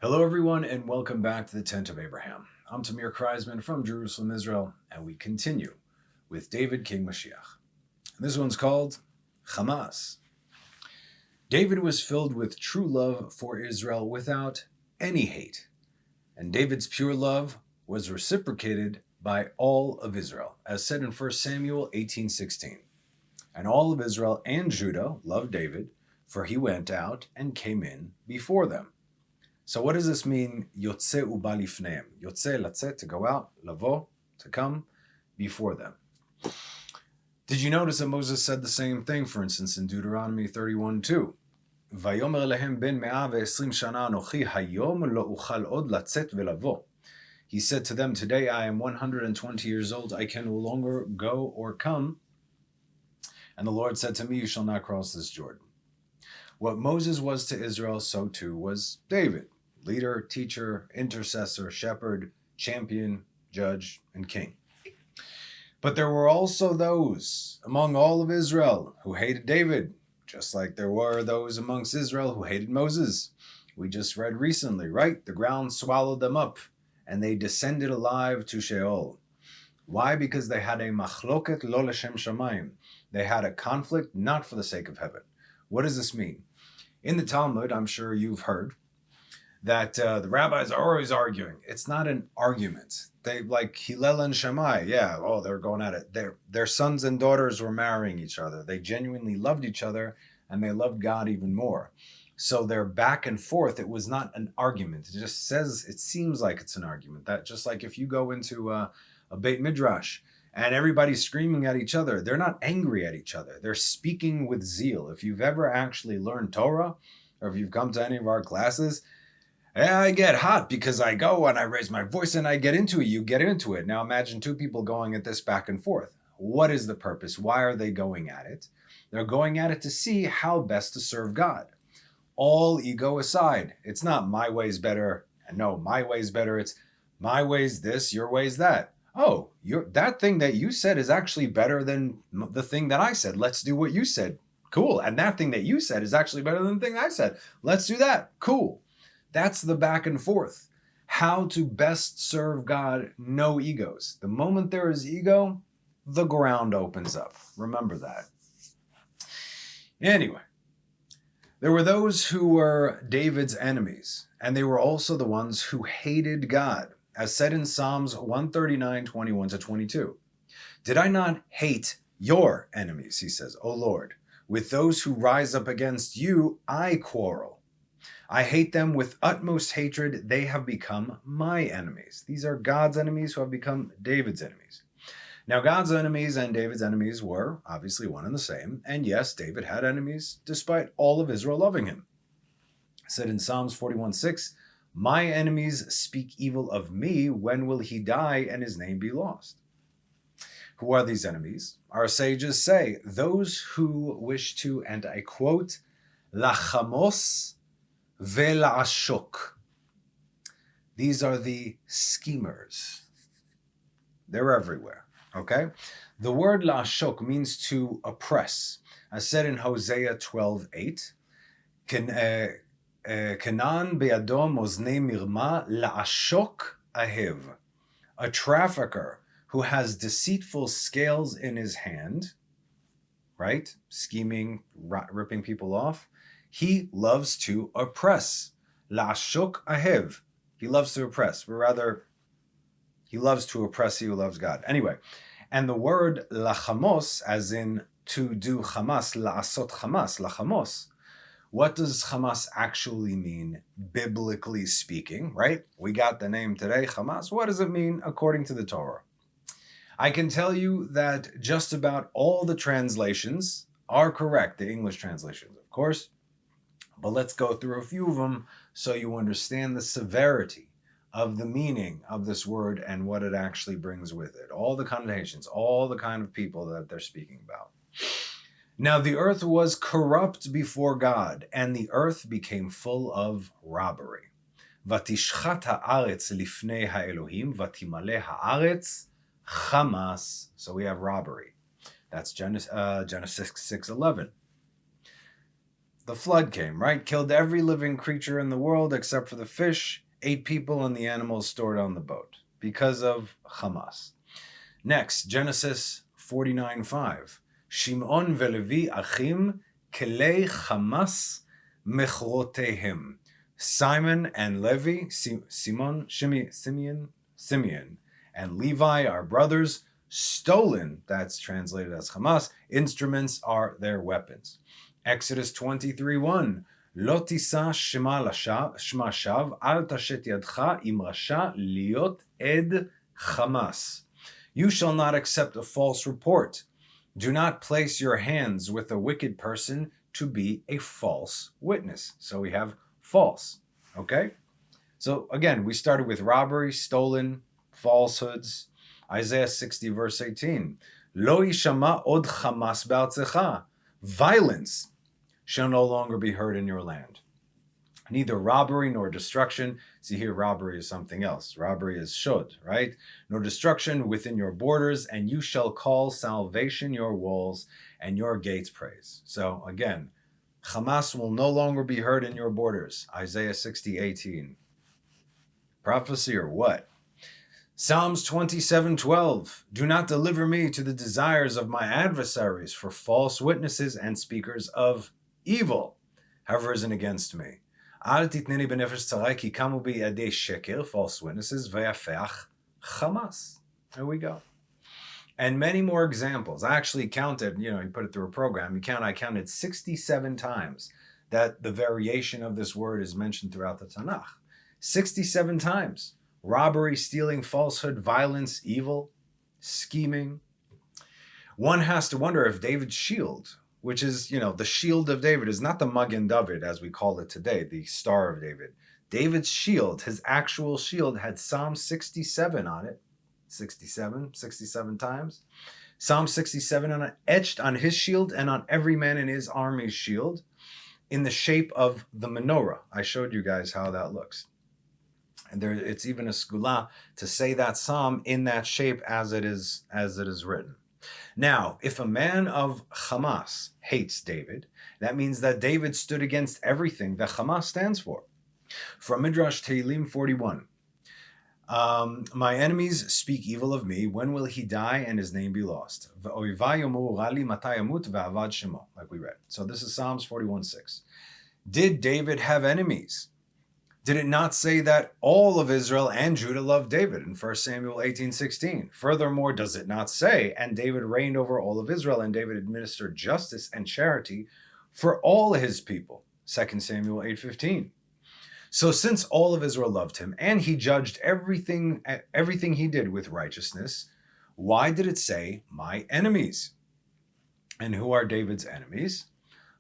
Hello, everyone, and welcome back to the Tent of Abraham. I'm Tamir Kreisman from Jerusalem, Israel, and we continue with David King Mashiach. This one's called Hamas. David was filled with true love for Israel without any hate, and David's pure love was reciprocated by all of Israel, as said in 1 Samuel 18:16. And all of Israel and Judah loved David, for he went out and came in before them. So what does this mean? Yotze uba lifneim. Yotze, latzet, to go out, lavo, to come before them. Did you notice that Moses said the same thing, for instance, in Deuteronomy 31:2? Vayomer lehem ben 120 shana anochi hayom lo uchal od latzet velavo. He said to them, today I am 120 years old, I can no longer go or come. And the Lord said to me, you shall not cross this Jordan. What Moses was to Israel, so too was David. Leader, teacher, intercessor, shepherd, champion, judge, and king. But there were also those among all of Israel who hated David, just like there were those amongst Israel who hated Moses. We just read recently, right? The ground swallowed them up, and they descended alive to Sheol. Why? Because they had a machloket lo leshem shamayim. They had a conflict not for the sake of heaven. What does this mean? In the Talmud, I'm sure you've heard that the rabbis are always arguing. It's not an argument. They like Hillel and Shammai. Yeah, they're going at it. Their sons and daughters were marrying each other. They genuinely loved each other, and they loved God even more. So their back and forth, it was not an argument. It just it seems like it's an argument. That just like if you go into a Beit Midrash, and everybody's screaming at each other. They're not angry at each other. They're speaking with zeal. If you've ever actually learned Torah, or if you've come to any of our classes, I get hot because I go and I raise my voice and I get into it. You get into it. Now imagine two people going at this back and forth. What is the purpose? Why are they going at it? They're going at it to see how best to serve God. All ego aside. It's not my way's better. And no, my way's better. It's my way's this, your way's that. Oh, that thing that you said is actually better than the thing that I said. Let's do what you said. Cool. And that thing that you said is actually better than the thing I said. Let's do that. Cool. That's the back and forth. How to best serve God, no egos. The moment there is ego, the ground opens up. Remember that. Anyway, there were those who were David's enemies, and they were also the ones who hated God, as said in Psalms 139:21-22. Did I not hate your enemies, he says, O Lord? With those who rise up against you, I quarrel. I hate them with utmost hatred. They have become my enemies. These are God's enemies who have become David's enemies. Now, God's enemies and David's enemies were obviously one and the same. And yes, David had enemies despite all of Israel loving him. It said in Psalms 41:6, my enemies speak evil of me. When will he die and his name be lost? Who are these enemies? Our sages say, those who wish to, and I quote, lachamos ve'la'ashok. These are the schemers. They're everywhere, okay? The word la'ashok means to oppress. As said in Hosea 12:8, Kenan be'adom oznei mirma la'ashok ahev. A trafficker who has deceitful scales in his hand, right? Scheming, ripping people off. He loves to oppress. La'ashok ahev. He loves to oppress, but rather, he loves to oppress he who loves God. Anyway, and the word lachamos, as in to do Hamas, la'asot Hamas, lachamos. What does Hamas actually mean, biblically speaking, right? We got the name today, Hamas. What does it mean according to the Torah? I can tell you that just about all the translations are correct, the English translations, of course. But let's go through a few of them so you understand the severity of the meaning of this word and what it actually brings with it. All the connotations, all the kind of people that they're speaking about. Now the earth was corrupt before God, and the earth became full of robbery. Vatishchat haaretz lifnei haElohim, vatimale haaretz Hamas. So we have robbery. That's Genesis 6:11. the flood came, right? Killed every living creature in the world except for the fish, ate people and the animals stored on the boat because of Hamas. Next, Genesis 49:5. Shimon veLevi achim kelei Hamas mechrotehim. Simon and Levi, Simeon, and Levi are brothers. Stolen, that's translated as Hamas, instruments are their weapons. Exodus 23:1. Lo tisa shema shav, al tashet yadcha im rasha liot ed Hamas. You shall not accept a false report. Do not place your hands with a wicked person to be a false witness. So we have false, okay? So again, we started with robbery, stolen, falsehoods. Isaiah 60 verse 18. Lo yishama od Hamas be'artzecha. Violence shall no longer be heard in your land. Neither robbery nor destruction. See here, robbery is something else. Robbery is shod, right? Nor destruction within your borders, and you shall call salvation your walls and your gates praise. So again, Hamas will no longer be heard in your borders. Isaiah 60:18. Prophecy or what? Psalms 27:12. Do not deliver me to the desires of my adversaries, for false witnesses and speakers of evil have risen against me. Al titneni b'nefesh tzarai ki kamu b'yadei sheker, false witnesses, v'yafeach Hamas. There we go. And many more examples. I actually counted, you put it through a program. I counted 67 times that the variation of this word is mentioned throughout the Tanakh. 67 times. Robbery, stealing, falsehood, violence, evil, scheming. One has to wonder if David's shield, which is, the shield of David, is not the Magen David, as we call it today, the Star of David. David's shield, his actual shield, had Psalm 67 on it. 67 times. Psalm 67 etched on his shield and on every man in his army's shield in the shape of the menorah. I showed you guys how that looks. And it's even a skula to say that psalm in that shape as it is written. Now, if a man of Hamas hates David, that means that David stood against everything that Hamas stands for. From Midrash Tehillim 41. My enemies speak evil of me. When will he die and his name be lost? Like we read. So this is Psalms 41:6. Did David have enemies? Did it not say that all of Israel and Judah loved David in 1 Samuel 18:16? Furthermore, does it not say, and David reigned over all of Israel, and David administered justice and charity for all his people? 2 Samuel 8:15. So since all of Israel loved him, and he judged everything he did with righteousness, why did it say, my enemies? And who are David's enemies?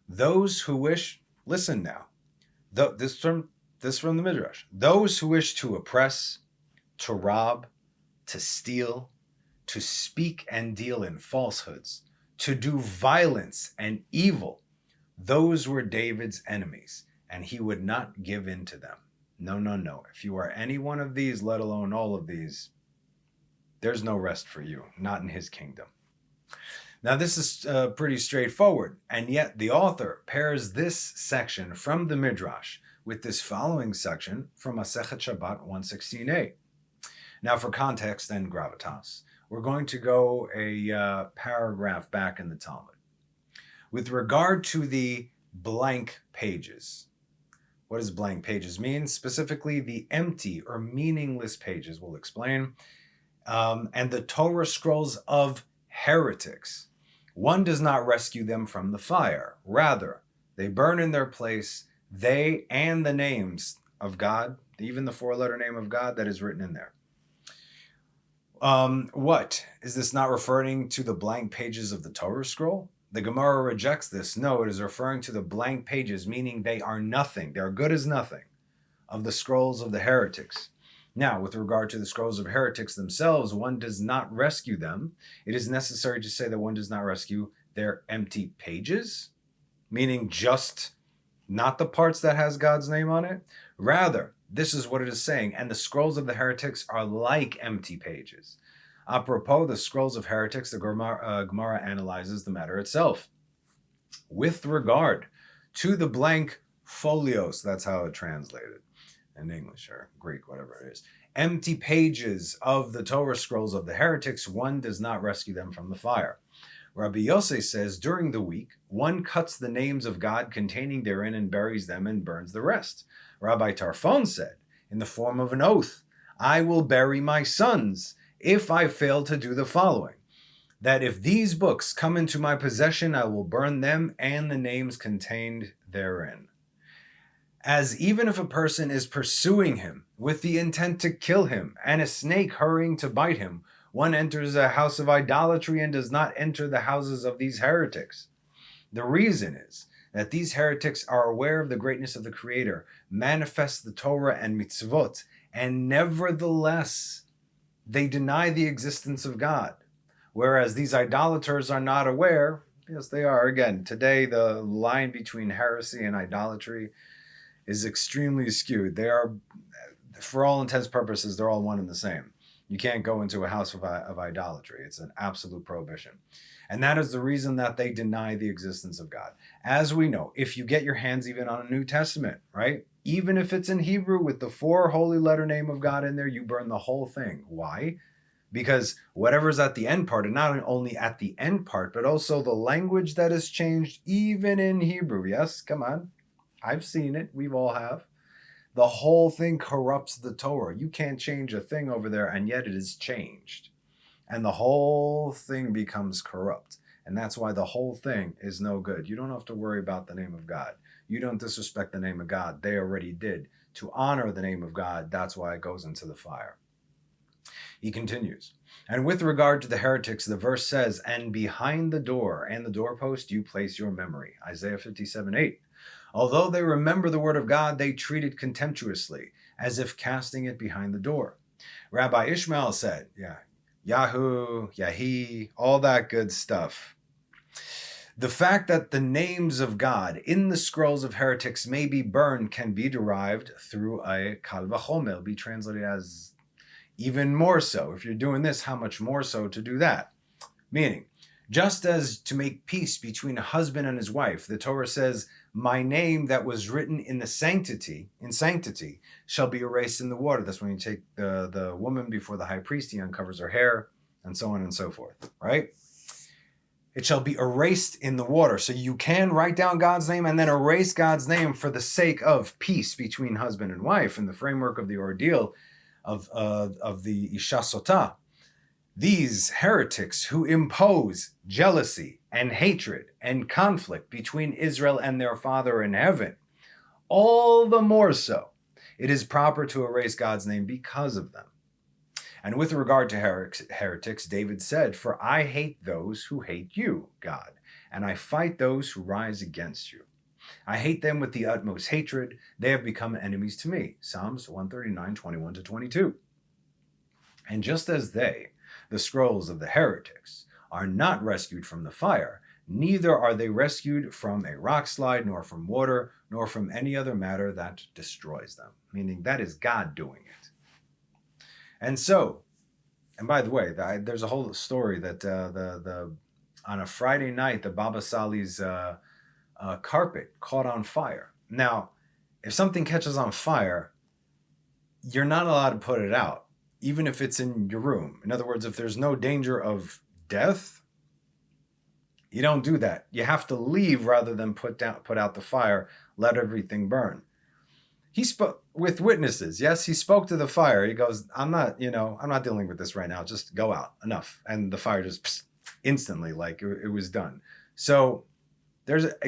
Those who wish, listen now, this from the Midrash, those who wish to oppress, to rob, to steal, to speak and deal in falsehoods, to do violence and evil, those were David's enemies. And he would not give in to them. No. If you are any one of these, let alone all of these, there's no rest for you, not in his kingdom. Now, this is pretty straightforward, and yet the author pairs this section from the Midrash with this following section from Masechet Shabbat 116a. Now, for context and gravitas, we're going to go a paragraph back in the Talmud. With regard to the blank pages, what does blank pages mean? Specifically, the empty or meaningless pages, we'll explain, and the Torah scrolls of heretics. One does not rescue them from the fire. Rather, they burn in their place, they and the names of God, even the four-letter name of God that is written in there. What? Is this not referring to the blank pages of the Torah scroll? The Gemara rejects this. No, it is referring to the blank pages, meaning they are nothing. They are good as nothing of the scrolls of the heretics. Now, with regard to the scrolls of heretics themselves, one does not rescue them. It is necessary to say that one does not rescue their empty pages, meaning just not the parts that has God's name on it. Rather, this is what it is saying, and the scrolls of the heretics are like empty pages. Apropos the scrolls of heretics, the Gemara analyzes the matter itself. With regard to the blank folios. That's how it translated in English or Greek, whatever it is. Empty pages of the Torah scrolls of the heretics, one does not rescue them from the fire. Rabbi Yosef says, during the week, one cuts the names of God containing therein and buries them and burns the rest. Rabbi Tarfon said, in the form of an oath, I will bury my sons if I fail to do the following, that if these books come into my possession, I will burn them and the names contained therein. As even if a person is pursuing him with the intent to kill him and a snake hurrying to bite him, one enters a house of idolatry and does not enter the houses of these heretics. The reason is that these heretics are aware of the greatness of the Creator, manifest the Torah and mitzvot, and nevertheless, they deny the existence of God. Whereas these idolaters are not aware, yes, they are. Again, today the line between heresy and idolatry is extremely skewed. They are, for all intents and purposes, they're all one and the same. You can't go into a house of idolatry. It's an absolute prohibition. And that is the reason that they deny the existence of God. As we know, if you get your hands even on a New Testament, right? Even if it's in Hebrew with the 4 holy letter name of God in there, you burn the whole thing. Why? Because whatever's at the end part, and not only at the end part, but also the language that is changed even in Hebrew. Yes, come on. I've seen it. We've all have. The whole thing corrupts the Torah. You can't change a thing over there, and yet it is changed. And the whole thing becomes corrupt. And that's why the whole thing is no good. You don't have to worry about the name of God. You don't disrespect the name of God. They already did. To honor the name of God, that's why it goes into the fire. He continues, and with regard to the heretics, the verse says, and behind the door and the doorpost you place your memory. Isaiah 57:8. Although they remember the word of God, they treat it contemptuously, as if casting it behind the door. Rabbi Ishmael said, Yahoo, Yahi, all that good stuff. The fact that the names of God in the scrolls of heretics may be burned can be derived through a kal vachomer, be translated as even more so. If you're doing this, how much more so to do that? Meaning, just as to make peace between a husband and his wife, the Torah says, my name that was written in sanctity, shall be erased in the water. That's when you take the woman before the high priest, he uncovers her hair, and so on and so forth, right? It shall be erased in the water. So you can write down God's name and then erase God's name for the sake of peace between husband and wife in the framework of the ordeal of the Isha Sotah. These heretics who impose jealousy and hatred and conflict between Israel and their Father in heaven, all the more so, it is proper to erase God's name because of them. And with regard to heretics, David said, for I hate those who hate you, God, and I fight those who rise against you. I hate them with the utmost hatred. They have become enemies to me. Psalms 139, 21-22. And just as they, the scrolls of the heretics, are not rescued from the fire, neither are they rescued from a rock slide, nor from water, nor from any other matter that destroys them. Meaning that is God doing it. And so, and by the way, there's a whole story that on a Friday night, the Baba Sali's carpet caught on fire. Now, if something catches on fire, you're not allowed to put it out, even if it's in your room. In other words, if there's no danger of death, you don't do that. You have to leave rather than put out the fire, let everything burn. He spoke with witnesses. Yes, he spoke to the fire. He goes, I'm not dealing with this right now. Just go out. Enough. And the fire just instantly, like it was done. So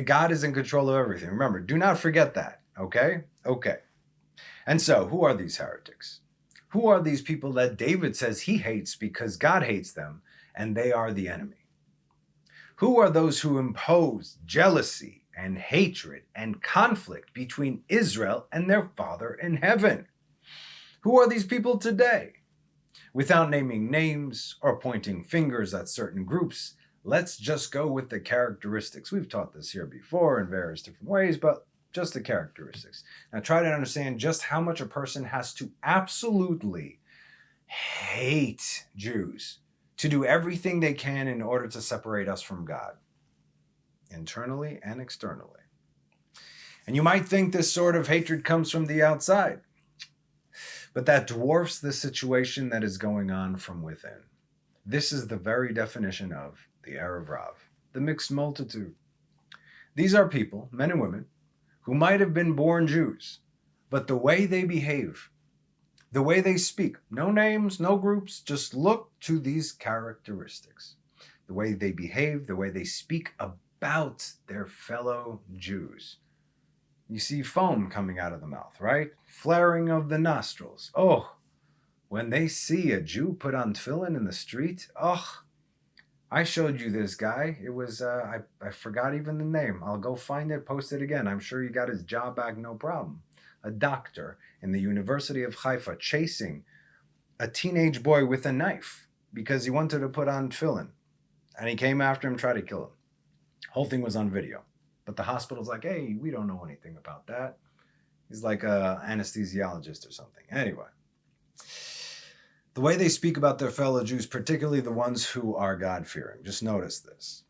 God is in control of everything. Remember, do not forget that. Okay? Okay. And so, who are these heretics? Who are these people that David says he hates because God hates them and they are the enemy? Who are those who impose jealousy and hatred and conflict between Israel and their Father in heaven? Who are these people today? Without naming names or pointing fingers at certain groups, let's just go with the characteristics. We've taught this here before in various different ways, but just the characteristics. Now try to understand just how much a person has to absolutely hate Jews to do everything they can in order to separate us from God, internally and externally. And you might think this sort of hatred comes from the outside, but that dwarfs the situation that is going on from within. This is the very definition of the Erev Rav, the mixed multitude. These are people, men and women, who might have been born Jews, but the way they behave, the way they speak, no names, no groups, just look to these characteristics. The way they behave, the way they speak about their fellow Jews. You see foam coming out of the mouth, right? Flaring of the nostrils. Oh, when they see a Jew put on tefillin in the street, oh, I showed you this guy. It was, I forgot even the name. I'll go find it, post it again. I'm sure he got his job back, no problem. A doctor in the University of Haifa chasing a teenage boy with a knife because he wanted to put on tefillin. And he came after him, tried to kill him. Whole thing was on video. But the hospital's like, hey, we don't know anything about that. He's like an anesthesiologist or something. Anyway, the way they speak about their fellow Jews, particularly the ones who are God-fearing, just notice this.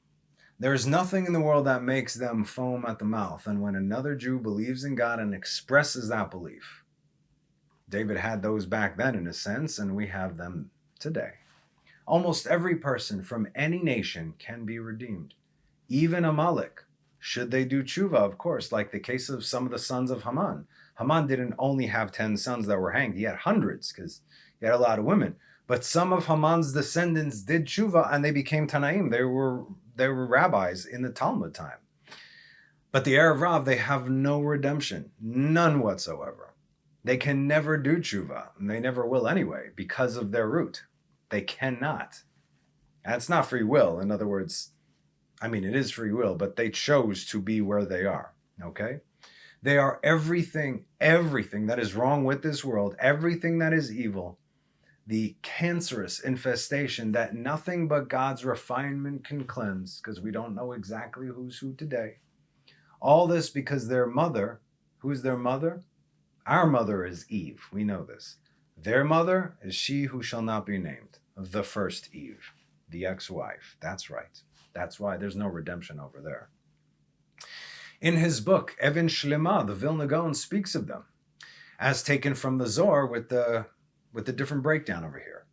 There is nothing in the world that makes them foam at the mouth than when another Jew believes in God and expresses that belief. David had those back then in a sense, and we have them today. Almost every person from any nation can be redeemed. Even Amalek, should they do tshuva, of course, like the case of some of the sons of Haman. Haman didn't only have 10 sons that were hanged. He had hundreds because he had a lot of women. But some of Haman's descendants did tshuva and they became Tanaim. They were rabbis in the Talmud time. But the Erev Rav, they have no redemption, none whatsoever. They can never do tshuva, and they never will anyway, because of their root. They cannot. That's not free will. In other words, I mean, it is free will, but they chose to be where they are, okay? They are everything that is wrong with this world, everything that is evil, the cancerous infestation that nothing but God's refinement can cleanse, because we don't know exactly who's who today. All this because their mother, who's their mother? Our mother is Eve, we know this. Their mother is she who shall not be named, the first Eve, the ex-wife. That's right. That's why there's no redemption over there. In his book, Even Shlema, the Vilna Gaon speaks of them, as taken from the Zohar with the different breakdown over here.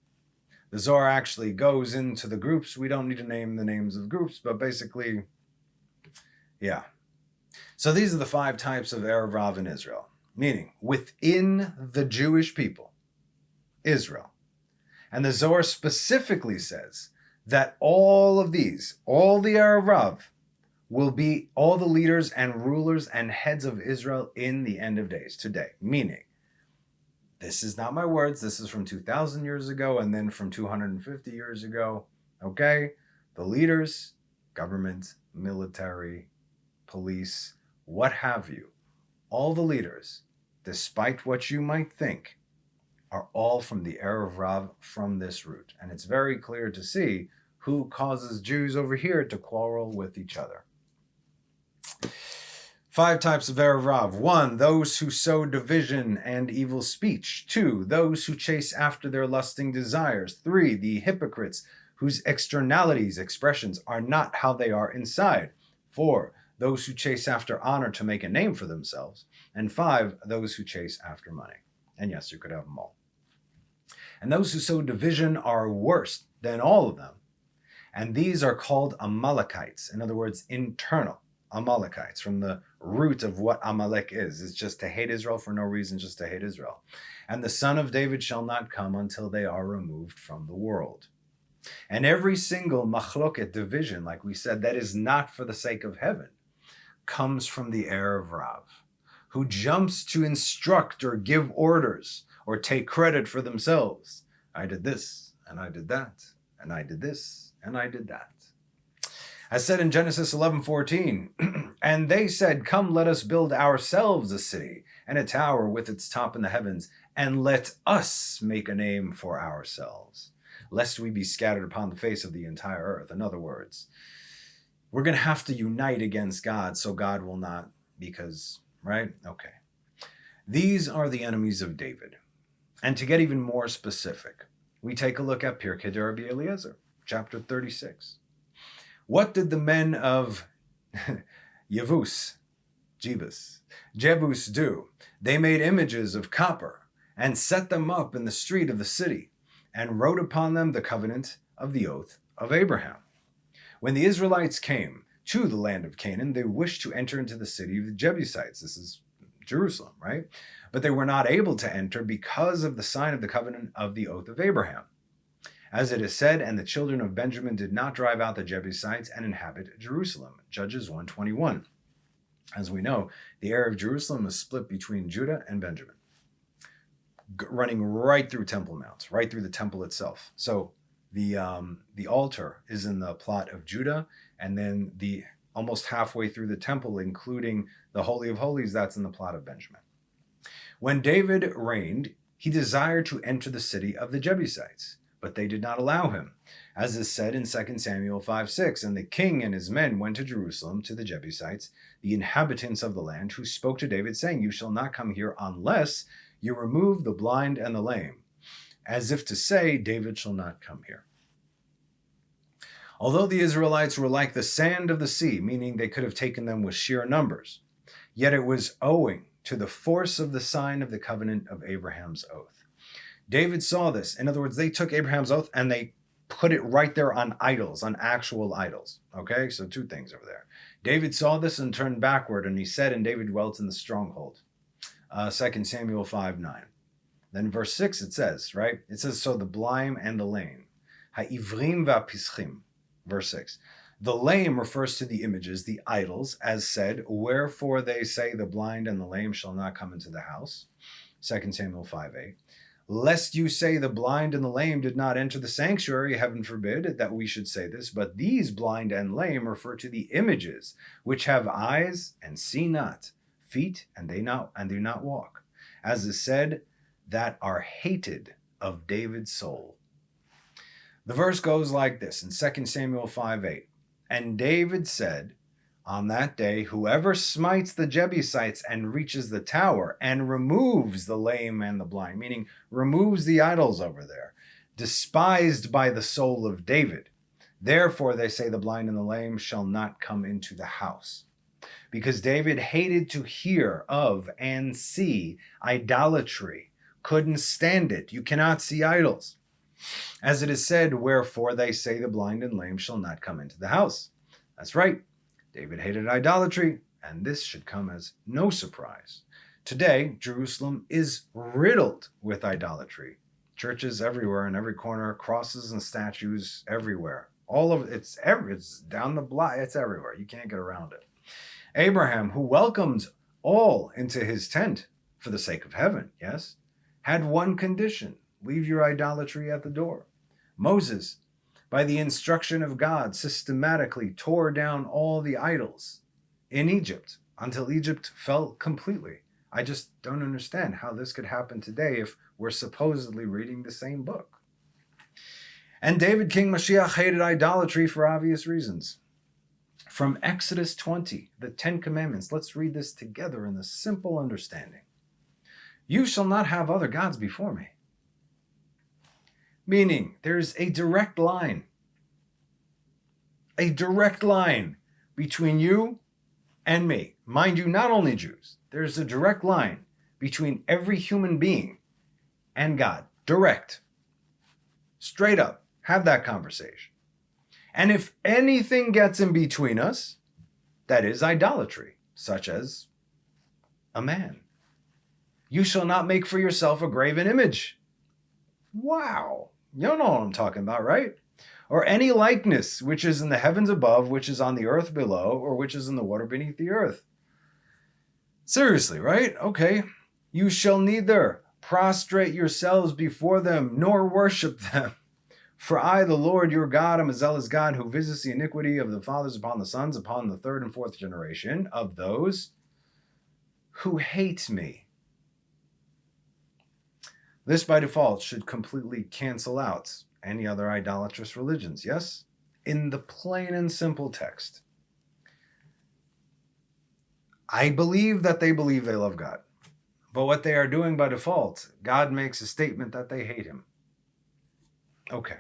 The Zohar actually goes into the groups. We don't need to name the names of groups, but basically, yeah. So these are the 5 types of Erev Rav in Israel, meaning within the Jewish people, Israel. And the Zohar specifically says that all of these, all the Erev Rav, will be all the leaders and rulers and heads of Israel in the end of days, today. Meaning, this is not my words, this is from 2,000 years ago and then from 250 years ago, okay? The leaders, government, military, police, what have you, all the leaders, despite what you might think, are all from the Erev Rav, from this root. And it's very clear to see who causes Jews over here to quarrel with each other. 5 types of Erev Rav. 1, those who sow division and evil speech. 2, those who chase after their lusting desires. 3, the hypocrites whose externalities, expressions, are not how they are inside. 4, those who chase after honor to make a name for themselves. And 5, those who chase after money. And yes, you could have them all. And those who sow division are worse than all of them. And these are called Amalekites. In other words, internal Amalekites, from the root of what Amalek is. It's just to hate Israel for no reason, just to hate Israel. And the son of David shall not come until they are removed from the world. And every single machloket, division, like we said, that is not for the sake of heaven, comes from the Erev Rav, who jumps to instruct or give orders or take credit for themselves. I did this, and I did that, and I did this, and I did that. As said in Genesis 11:14, and they said, come, let us build ourselves a city and a tower with its top in the heavens, and let us make a name for ourselves, lest we be scattered upon the face of the entire earth. In other words, we're going to have to unite against God, so God will not, because, right? Okay. These are the enemies of David. And to get even more specific, we take a look at Pirkei de Rabbi Eliezer, chapter 36. What did the men of Yevus, Jebus do. They made images of copper and set them up in the street of the city and wrote upon them the covenant of the oath of Abraham. When the Israelites came to the land of Canaan, they wished to enter into the city of the Jebusites. This is Jerusalem, right? But they were not able to enter because of the sign of the covenant of the oath of Abraham. As it is said, and the children of Benjamin did not drive out the Jebusites and inhabit Jerusalem. Judges 1:21. As we know, the area of Jerusalem was split between Judah and Benjamin, running right through Temple Mount, right through the temple itself. So the altar is in the plot of Judah, and then the almost halfway through the temple, including the Holy of Holies, that's in the plot of Benjamin. When David reigned, he desired to enter the city of the Jebusites, but they did not allow him, as is said in 2 Samuel 5:6. And the king and his men went to Jerusalem to the Jebusites, the inhabitants of the land, who spoke to David, saying, "You shall not come here unless you remove the blind and the lame," as if to say, David shall not come here. Although the Israelites were like the sand of the sea, meaning they could have taken them with sheer numbers, yet it was owing to the force of the sign of the covenant of Abraham's oath. David saw this. In other words, they took Abraham's oath and they put it right there on idols, on actual idols. Okay, so two things over there. David saw this and turned backward, and he said, and David dwelt in the stronghold. 2 Samuel 5:9. Then verse 6 it says, right? It says, so the blind and the lame. Ha'ivrim va'pischim. Verse 6. The lame refers to the images, the idols, as said, wherefore they say the blind and the lame shall not come into the house. 2 Samuel 5:8. Lest you say the blind and the lame did not enter the sanctuary, heaven forbid that we should say this, but these blind and lame refer to the images, which have eyes and see not, feet and do not walk, as is said, that are hated of David's soul. The verse goes like this in 2 Samuel 5:8. And David said, on that day, whoever smites the Jebusites and reaches the tower and removes the lame and the blind, meaning removes the idols over there, despised by the soul of David. Therefore, they say the blind and the lame shall not come into the house. Because David hated to hear of and see idolatry, couldn't stand it. You cannot see idols. As it is said, wherefore they say the blind and lame shall not come into the house. That's right. David hated idolatry, and this should come as no surprise. Today, Jerusalem is riddled with idolatry. Churches everywhere, in every corner, crosses and statues everywhere. All of it's down the block. It's everywhere. You can't get around it. Abraham, who welcomed all into his tent for the sake of heaven, yes, had one condition: leave your idolatry at the door. Moses, by the instruction of God, systematically tore down all the idols in Egypt until Egypt fell completely. I just don't understand how this could happen today if we're supposedly reading the same book. And David, King Mashiach, hated idolatry for obvious reasons. From Exodus 20, the 10 Commandments, let's read this together in the simple understanding. You shall not have other gods before me. Meaning, there's a direct line between you and me. Mind you, not only Jews. There's a direct line between every human being and God. Direct. Straight up. Have that conversation. And if anything gets in between us, that is idolatry, such as a man. You shall not make for yourself a graven image. Wow. You don't know what I'm talking about, right? Or any likeness which is in the heavens above, which is on the earth below, or which is in the water beneath the earth. Seriously, right? Okay. You shall neither prostrate yourselves before them, nor worship them. For I, the Lord your God, am a zealous God who visits the iniquity of the fathers upon the sons, upon the third and fourth generation of those who hate me. This, by default, should completely cancel out any other idolatrous religions, yes? In the plain and simple text. I believe that they believe they love God. But what they are doing by default, God makes a statement that they hate him. Okay.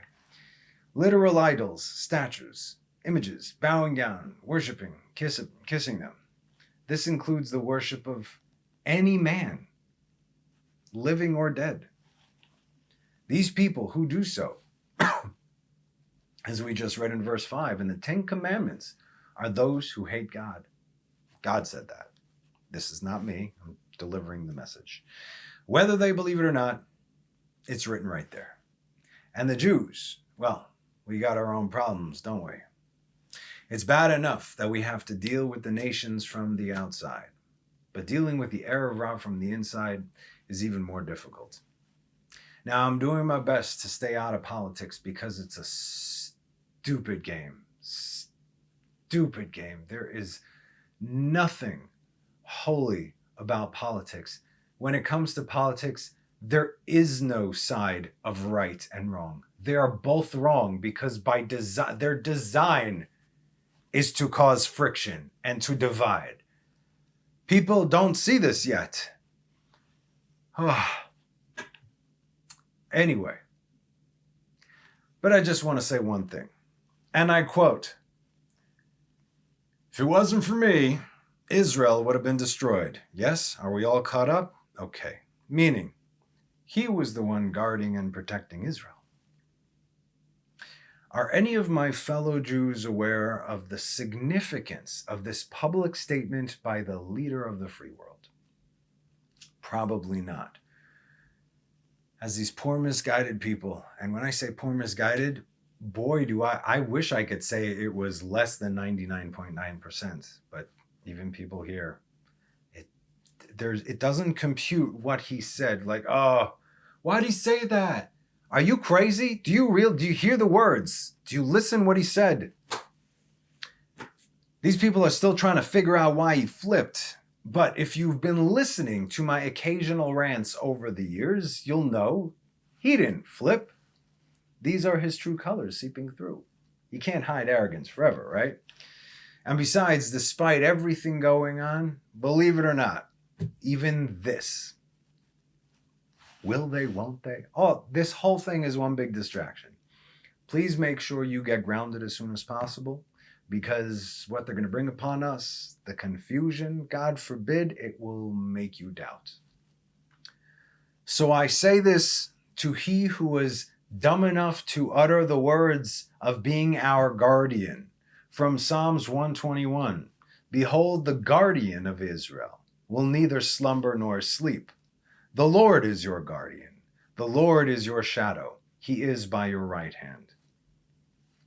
Literal idols, statues, images, bowing down, worshiping, kissing them. This includes the worship of any man, living or dead. These people who do so, as we just read in verse 5, in the 10 Commandments, are those who hate God. God said that. This is not me. I'm delivering the message. Whether they believe it or not, it's written right there. And the Jews, well, we got our own problems, don't we? It's bad enough that we have to deal with the nations from the outside, but dealing with the Erev Rav from the inside is even more difficult. Now, I'm doing my best to stay out of politics because it's a stupid game. Stupid game. There is nothing holy about politics. When it comes to politics, there is no side of right and wrong. They are both wrong because by design, their design is to cause friction and to divide. People don't see this yet. Anyway, but I just want to say one thing, and I quote, "If it wasn't for me, Israel would have been destroyed." Yes, are we all caught up? Okay, meaning he was the one guarding and protecting Israel. Are any of my fellow Jews aware of the significance of this public statement by the leader of the free world? Probably not. As these poor misguided people, and when I say poor misguided, boy, do I wish I could say it was less than 99.9%, but even people here, it doesn't compute what he said. Like, oh, why'd he say that? Are you crazy? Do you hear the words? Do you listen what he said? These people are still trying to figure out why he flipped. But if you've been listening to my occasional rants over the years, you'll know he didn't flip. These are his true colors seeping through. You can't hide arrogance forever, right? And besides, despite everything going on, believe it or not, even this, will they, won't they? Oh, this whole thing is one big distraction. Please make sure you get grounded as soon as possible, because what they're going to bring upon us, the confusion, God forbid, it will make you doubt. So I say this to he who was dumb enough to utter the words of being our guardian from Psalms 121. Behold, the guardian of Israel will neither slumber nor sleep. The Lord is your guardian. The Lord is your shadow. He is by your right hand.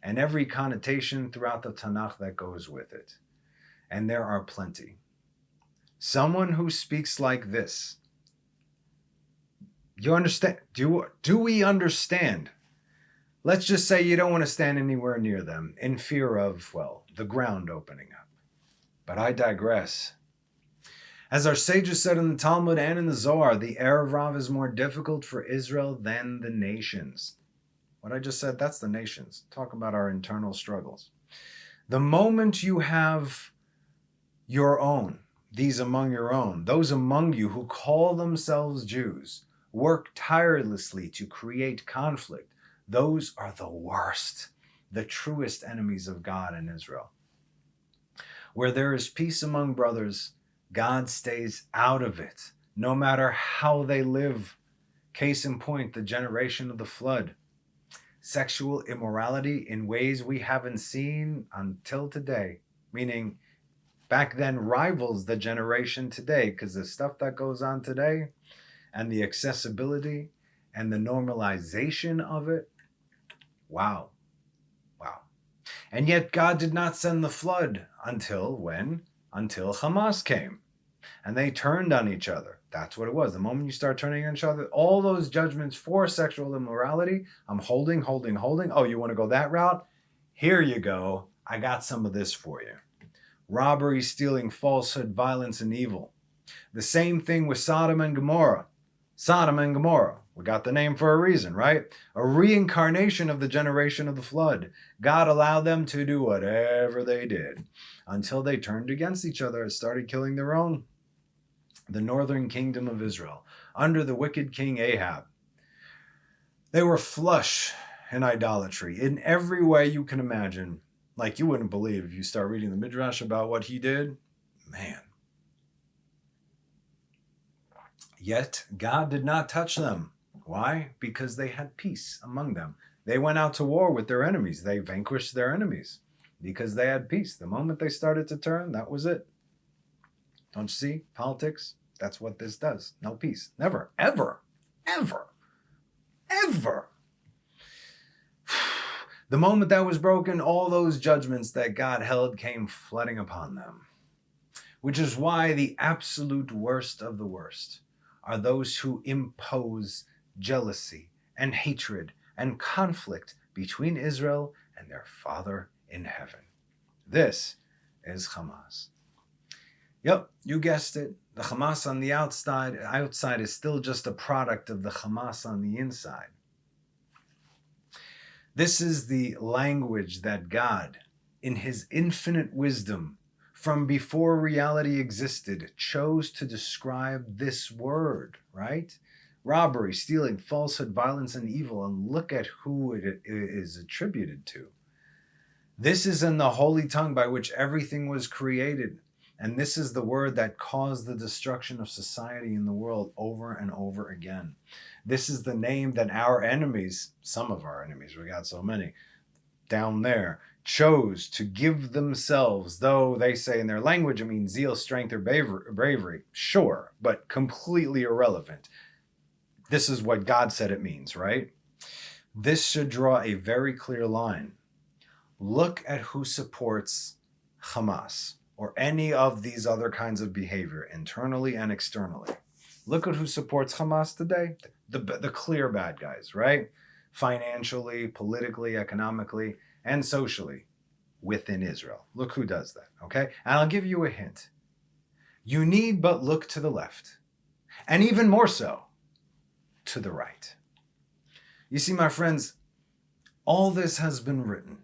And every connotation throughout the Tanakh that goes with it. And there are plenty. Someone who speaks like this, you understand? Do we understand? Let's just say you don't want to stand anywhere near them in fear of, well, the ground opening up. But I digress. As our sages said in the Talmud and in the Zohar, the Erev Rav is more difficult for Israel than the nations. What I just said, that's the nations. Talk about our internal struggles. The moment you have your own, these among your own, those among you who call themselves Jews, work tirelessly to create conflict, those are the worst, the truest enemies of God and Israel. Where there is peace among brothers, God stays out of it, no matter how they live. Case in point, the generation of the flood. Sexual immorality in ways we haven't seen until today, meaning back then rivals the generation today, because the stuff that goes on today and the accessibility and the normalization of it, wow. And yet God did not send the flood until when? Until Hamas came and they turned on each other. That's what it was. The moment you start turning on each other, all those judgments for sexual immorality, I'm holding. Oh, you want to go that route? Here you go. I got some of this for you. Robbery, stealing, falsehood, violence, and evil. The same thing with Sodom and Gomorrah. We got the name for a reason, right? A reincarnation of the generation of the flood. God allowed them to do whatever they did until they turned against each other and started killing their own. The northern kingdom of Israel, under the wicked king Ahab. They were flush in idolatry in every way you can imagine. Like you wouldn't believe if you start reading the Midrash about what he did. Man, Yet God did not touch them. Why? Because they had peace among them. They went out to war with their enemies. They vanquished their enemies because they had peace. The moment they started to turn, that was it. Don't you see? Politics, that's what this does. No peace. Never, ever, ever, ever. The moment that was broken, all those judgments that God held came flooding upon them. Which is why the absolute worst of the worst are those who impose jealousy and hatred and conflict between Israel and their Father in heaven. This is Hamas. Yep, you guessed it. The Hamas on the outside is still just a product of the Hamas on the inside. This is the language that God, in his infinite wisdom, from before reality existed, chose to describe this word, right? Robbery, stealing, falsehood, violence, and evil. And look at who it is attributed to. This is in the holy tongue by which everything was created. And this is the word that caused the destruction of society in the world over and over again. This is the name that our enemies, some of our enemies, we got so many, down there, chose to give themselves, though they say in their language it means zeal, strength, or bravery. Sure, but completely irrelevant. This is what God said it means, right? This should draw a very clear line. Look at who supports Hamas or any of these other kinds of behavior, internally and externally. Look at who supports Hamas today. The clear bad guys, right? Financially, politically, economically, and socially within Israel. Look who does that, okay? And I'll give you a hint. You need but look to the left, and even more so, to the right. You see, my friends, all this has been written,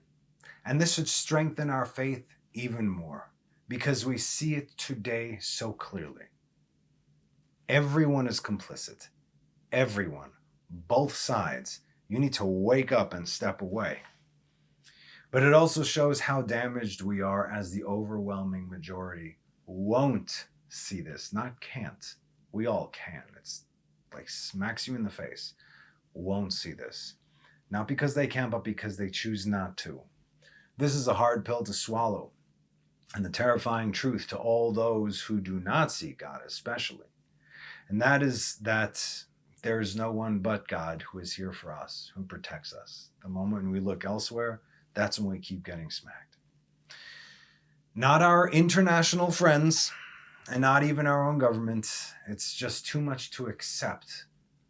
and this should strengthen our faith even more, because we see it today so clearly. Everyone is complicit. Everyone. Both sides. You need to wake up and step away. But it also shows how damaged we are as the overwhelming majority won't see this. Not can't. We all can. It's like smacks you in the face. Won't see this. Not because they can't, but because they choose not to. This is a hard pill to swallow. And the terrifying truth to all those who do not see God especially. And that is that there is no one but God who is here for us, who protects us. The moment we look elsewhere, that's when we keep getting smacked. Not our international friends, and not even our own government. It's just too much to accept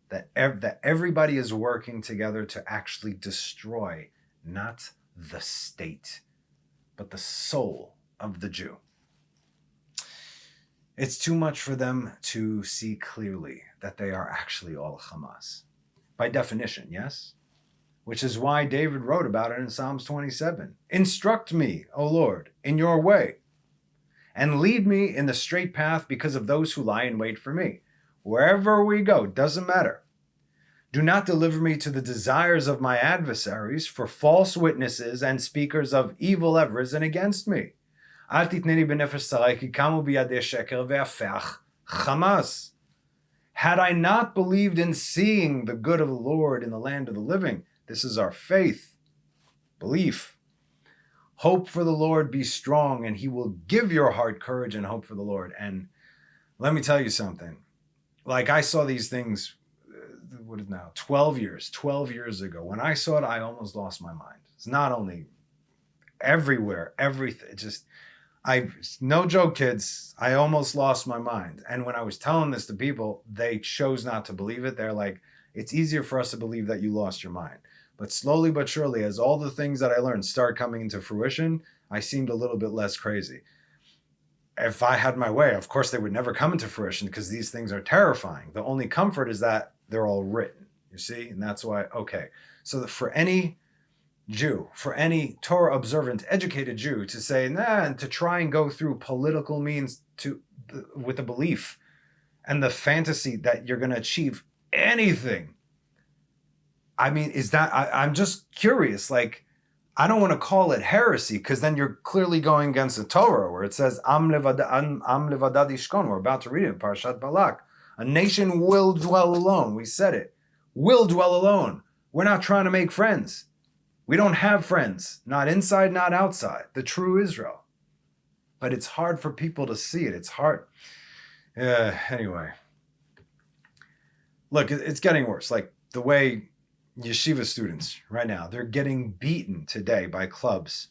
that everybody is working together to actually destroy not the state, but the soul of the Jew. It's too much for them to see clearly that they are actually all Hamas. By definition, yes? Which is why David wrote about it in Psalms 27. Instruct me, O Lord, in your way, and lead me in the straight path because of those who lie in wait for me. Wherever we go, doesn't matter. Do not deliver me to the desires of my adversaries, for false witnesses and speakers of evil have risen against me. Al titneni b'nefesh tzarei ki kamu biyadei sheker ve'afech Hamas. Had I not believed in seeing the good of the Lord in the land of the living, this is our faith, belief. Hope for the Lord, be strong, and he will give your heart courage and hope for the Lord. And let me tell you something. Like I saw these things, 12 years ago. When I saw it, I almost lost my mind. It's not only everywhere, everything, no joke, kids, I almost lost my mind. And when I was telling this to people, they chose not to believe it. They're like, it's easier for us to believe that you lost your mind. But slowly but surely, as all the things that I learned start coming into fruition, I seemed a little bit less crazy. If I had my way, of course, they would never come into fruition because these things are terrifying. The only comfort is that they're all written, you see? And that's why, okay. So that for any Jew, for any Torah observant, educated Jew to say, and to try and go through political means with the belief and the fantasy that you're going to achieve anything. I mean, I'm just curious, like, I don't want to call it heresy because then you're clearly going against the Torah where it says, Am levadad yishkon. We're about to read it in Parashat Balak. A nation will dwell alone. We said it. Will dwell alone. We're not trying to make friends. We don't have friends. Not inside, not outside. The true Israel. But it's hard for people to see it. It's hard. Anyway. Look, it's getting worse. Like the way yeshiva students right now, they're getting beaten today by clubs,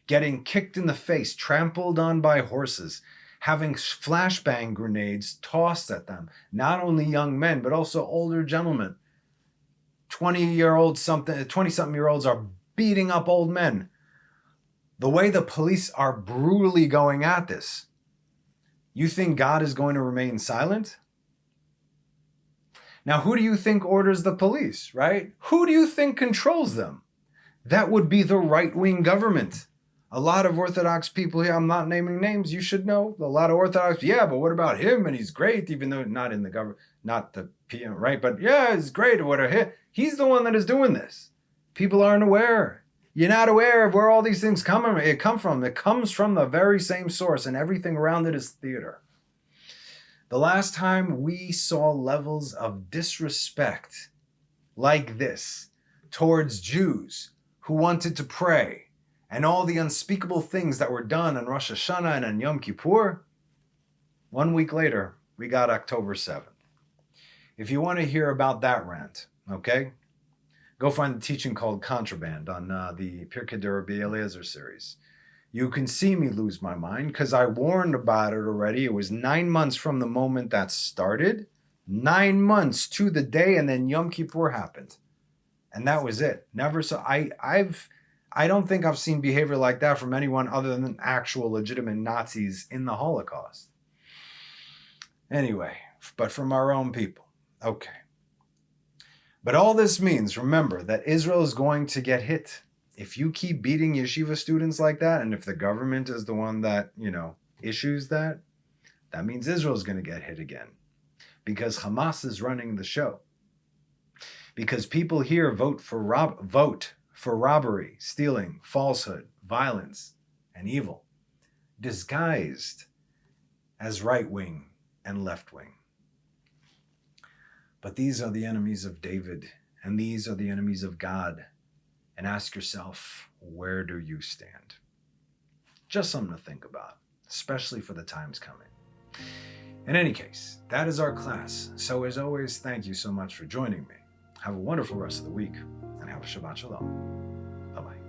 getting kicked in the face, trampled on by horses, having flashbang grenades tossed at them. Not only young men, but also older gentlemen. 20-something-year-olds are beating up old men. The way the police are brutally going at this, you think God is going to remain silent? Now, who do you think orders the police, right? Who do you think controls them? That would be the right-wing government. A lot of Orthodox people here, I'm not naming names, you should know. A lot of Orthodox, yeah, but what about him? And he's great, even though not in the government, not the PM, right? But yeah, it's great. He's the one that is doing this. People aren't aware. You're not aware of where all these things come from. It comes from the very same source, and everything around it is theater. The last time we saw levels of disrespect like this towards Jews who wanted to pray and all the unspeakable things that were done on Rosh Hashanah and on Yom Kippur, 1 week later, we got October 7th. If you want to hear about that rant, okay, go find the teaching called Contraband on the Pirkei Rabbi Eliezer series. You can see me lose my mind because I warned about it already. It was 9 months from the moment that started, 9 months to the day, and then Yom Kippur happened. And that was it. Never saw. I don't think I've seen behavior like that from anyone other than actual legitimate Nazis in the Holocaust. Anyway, but from our own people. Okay. But all this means, remember, that Israel is going to get hit. If you keep beating yeshiva students like that, and if the government is the one that, issues that, that means Israel is going to get hit again. Because Hamas is running the show. Because people here vote for robbery, stealing, falsehood, violence, and evil, disguised as right-wing and left-wing. But these are the enemies of David, and these are the enemies of God. And ask yourself, where do you stand? Just something to think about, especially for the times coming. In any case, that is our class. So as always, thank you so much for joining me. Have a wonderful rest of the week, and have a Shabbat Shalom. Bye-bye.